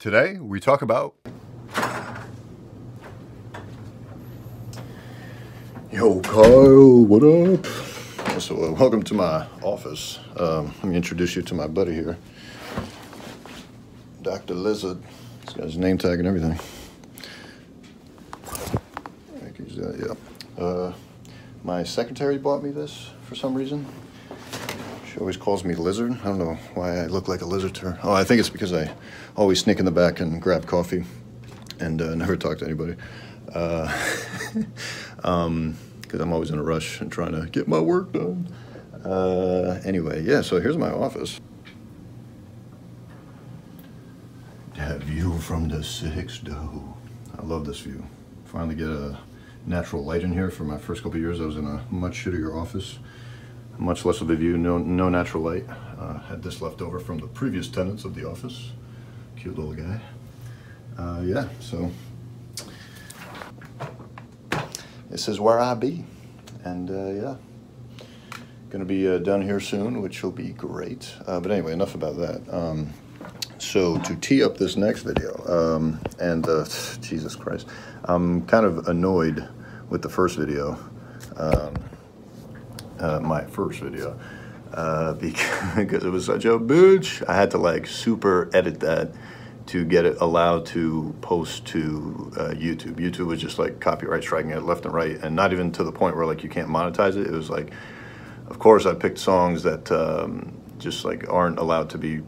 Today, we talk about... Yo, Kyle, what up? So, welcome to my office. Let me introduce you to my buddy here. Dr. Lizard. He's got his name tag and everything. I think he's, yeah. My secretary bought me this for some reason. She always calls me Lizard. I don't know why I look like a lizard to her. Oh, I think it's because I always sneak in the back and grab coffee and never talk to anybody. Because I'm always in a rush and trying to get my work done. Anyway, yeah, so here's my office. That view from the 6th Doe. I love this view. Finally get a natural light in here. For my first couple of years, I was in a much shittier office. Much less of a view, no natural light. Had this left over from the previous tenants of the office. Cute little guy. Yeah, so this is where I be. And yeah, gonna be done here soon, which will be great. But anyway, enough about that. So to tee up this next video, Jesus Christ, I'm kind of annoyed with the first video. My first video, because it was such a bitch. I had to like super edit that to get it allowed to post to YouTube. YouTube was just like copyright striking it left and right, and not even to the point where like you can't monetize it. It was like, of course I picked songs that just like aren't allowed to be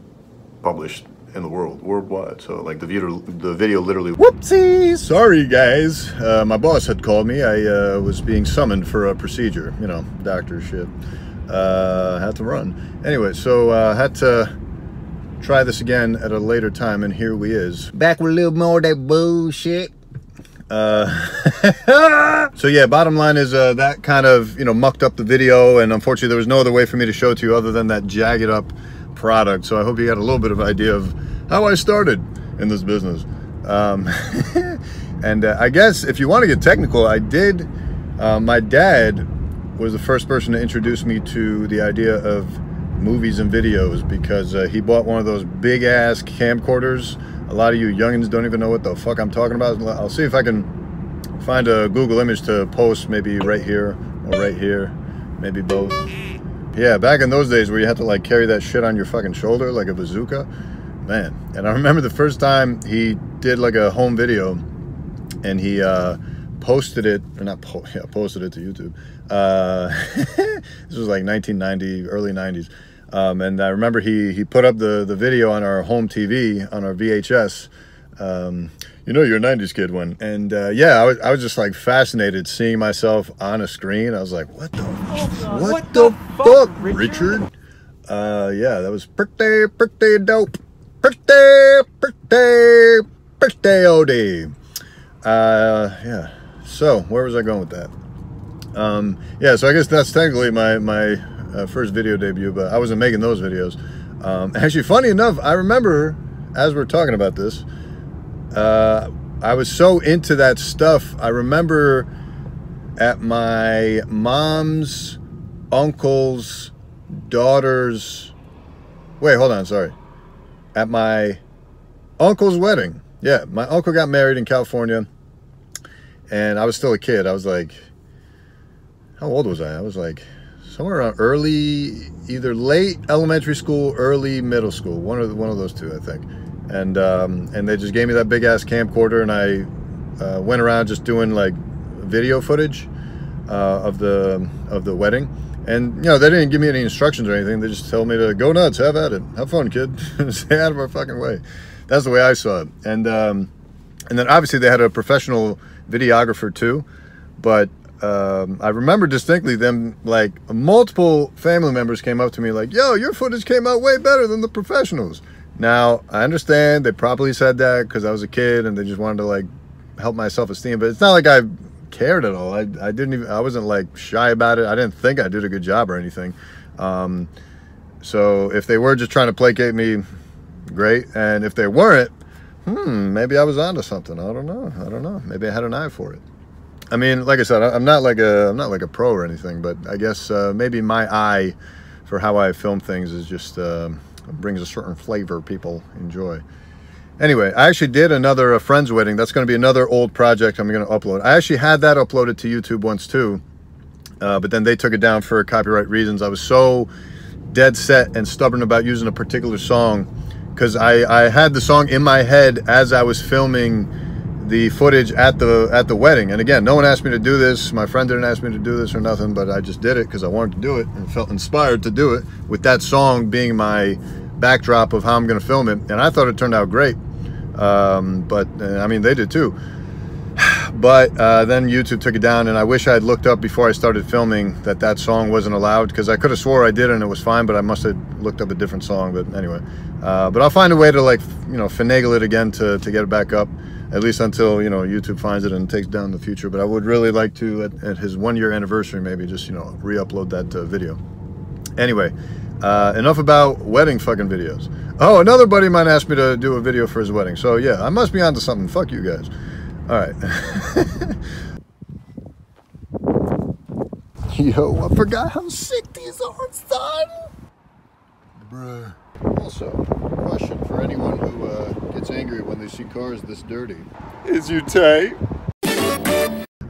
published in the worldwide. So like the video literally, whoopsies, sorry guys, my boss had called me. I was being summoned for a procedure, you know, doctor shit. Had to run anyway, so had to try this again at a later time, and here we is back with a little more of that bullshit. So yeah, bottom line is that kind of, you know, mucked up the video, and unfortunately there was no other way for me to show it to you other than that jagged up product. So I hope you got a little bit of idea of how I started in this business. And I guess if you want to get technical, I did, my dad was the first person to introduce me to the idea of movies and videos, because he bought one of those big ass camcorders. A lot of you youngins don't even know what the fuck I'm talking about. I'll see if I can find a Google image to post, maybe right here or right here, maybe both. Yeah, back in those days where you had to like carry that shit on your fucking shoulder like a bazooka, man. And I remember the first time he did like a home video, and he posted it, or not posted it to YouTube. This was like 1990, early 90s. And I remember he put up the video on our home TV, on our VHS. You know, you're a 90s kid one. And yeah, I was just like fascinated seeing myself on a screen. I was like, what the fuck, Richard? Yeah, that was pretty dope. Pretty OD. Yeah, so where was I going with that? Yeah, so I guess that's technically my first video debut, but I wasn't making those videos. Actually, funny enough, I remember, as we're talking about this, I was so into that stuff. I remember at my mom's uncle's daughter's, wait, hold on, sorry. At my uncle's wedding. Yeah, my uncle got married in California, and I was still a kid. I was like, how old was I? I was like somewhere around early, either late elementary school, early middle school, one of those two, I think. And they just gave me that big ass camcorder, and I went around just doing like video footage of the wedding. And you know, they didn't give me any instructions or anything. They just told me to go nuts, have at it, have fun, kid. Stay out of our fucking way. That's the way I saw it. And then obviously they had a professional videographer too, but I remember distinctly them, like multiple family members came up to me like, yo, your footage came out way better than the professionals. Now, I understand they probably said that because I was a kid and they just wanted to like help my self-esteem, but it's not like I cared at all. I wasn't like shy about it. I didn't think I did a good job or anything. So if they were just trying to placate me, great. And if they weren't, maybe I was onto something. I don't know. Maybe I had an eye for it. I mean, like I said, I'm not like a pro or anything, but I guess maybe my eye for how I film things is just brings a certain flavor people enjoy. Anyway, I actually did another friend's wedding. That's going to be another old project I'm going to upload. I actually had that uploaded to YouTube once too, but then they took it down for copyright reasons. I was so dead set and stubborn about using a particular song because I had the song in my head as I was filming the footage at the wedding. And again, no one asked me to do this. My friend didn't ask me to do this or nothing, but I just did it because I wanted to do it and felt inspired to do it with that song being my backdrop of how I'm going to film it. And I thought it turned out great. But I mean, they did too. But then YouTube took it down, and I wish I had looked up before I started filming that song wasn't allowed, because I could have swore I did and it was fine, but I must have looked up a different song. But anyway, but I'll find a way to, like, you know, finagle it again to get it back up, at least until, you know, YouTube finds it and takes down in the future. But I would really like to, at his 1-year anniversary, maybe just, you know, re-upload that video. Anyway, enough about wedding fucking videos. Oh, another buddy of mine asked me to do a video for his wedding. So yeah, I must be onto something. Fuck you guys. All right. Yo, I forgot how sick these are, son. Bruh. Also, question for anyone who gets angry when they see cars this dirty. Is you tape?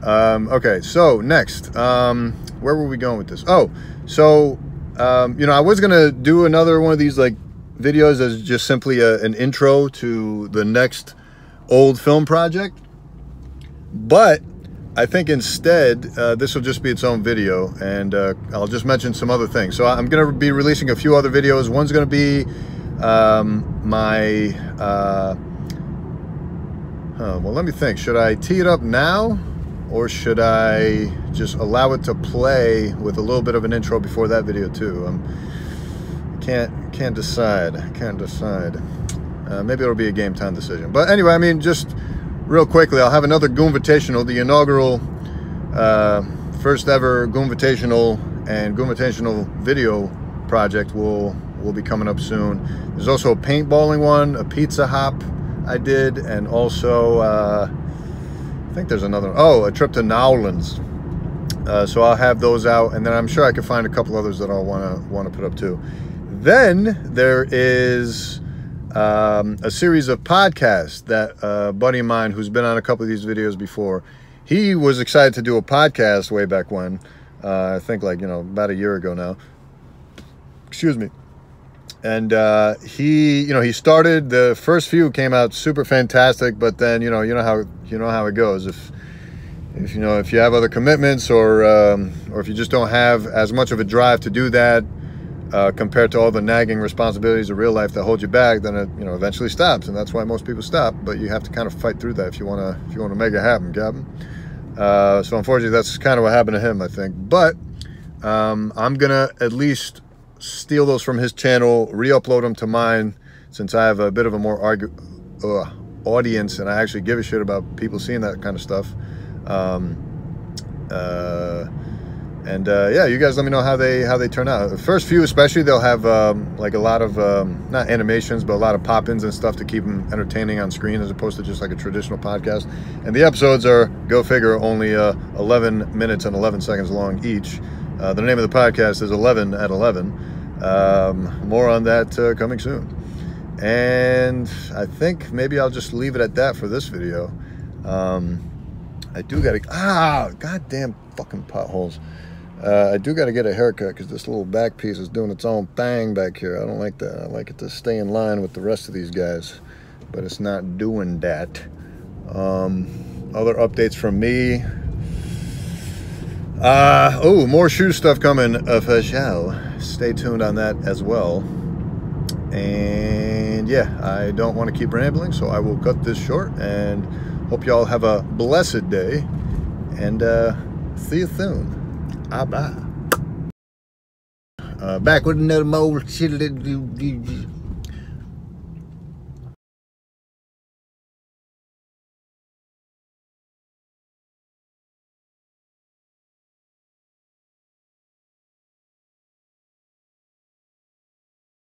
Okay, so next, where were we going with this? Oh, so, you know, I was gonna do another one of these, like, videos as just simply an intro to the next old film project, but I think instead this will just be its own video, and I'll just mention some other things. So I'm gonna be releasing a few other videos. One's gonna be my well, let me think. Should I tee it up now, or should I just allow it to play with a little bit of an intro before that video too? Can't decide. I can't decide. Maybe it'll be a game time decision. But anyway, I mean, just real quickly, I'll have another Goonvitational, the inaugural first ever Goonvitational and Goonvitational video project will be coming up soon. There's also a paintballing one, a pizza hop I did, and also I think there's another. Oh, a trip to Nowlands. So I'll have those out, and then I'm sure I can find a couple others that I'll want to put up too. Then there is a series of podcasts that a buddy of mine who's been on a couple of these videos before, he was excited to do a podcast way back when, I think, like, you know, about a year ago now. Excuse me. And he started, the first few came out super fantastic, but then you know how it goes. If you have other commitments, or if you just don't have as much of a drive to do that, compared to all the nagging responsibilities of real life that hold you back, then it, you know, eventually stops, and that's why most people stop. But you have to kind of fight through that if you want to make it happen, Captain. So unfortunately, that's kind of what happened to him, I think. But I'm gonna at least steal those from his channel, re-upload them to mine, since I have a bit of a more audience, and I actually give a shit about people seeing that kind of stuff. Yeah, you guys let me know how they turn out. The first few especially, they'll have like a lot of not animations, but a lot of pop-ins and stuff to keep them entertaining on screen, as opposed to just like a traditional podcast. And the episodes are, go figure, only 11 minutes and 11 seconds long each. The name of the podcast is 11 at 11. More on that coming soon. And I think maybe I'll just leave it at that for this video. I do gotta, goddamn fucking potholes. I do got to get a haircut because this little back piece is doing its own thing back here. I don't like that. I like it to stay in line with the rest of these guys, but it's not doing that. Other updates from me. Oh, more shoe stuff coming for show. Stay tuned on that as well. And yeah, I don't want to keep rambling, so I will cut this short, and hope y'all have a blessed day, and see you soon. Bye. Back with another more shit.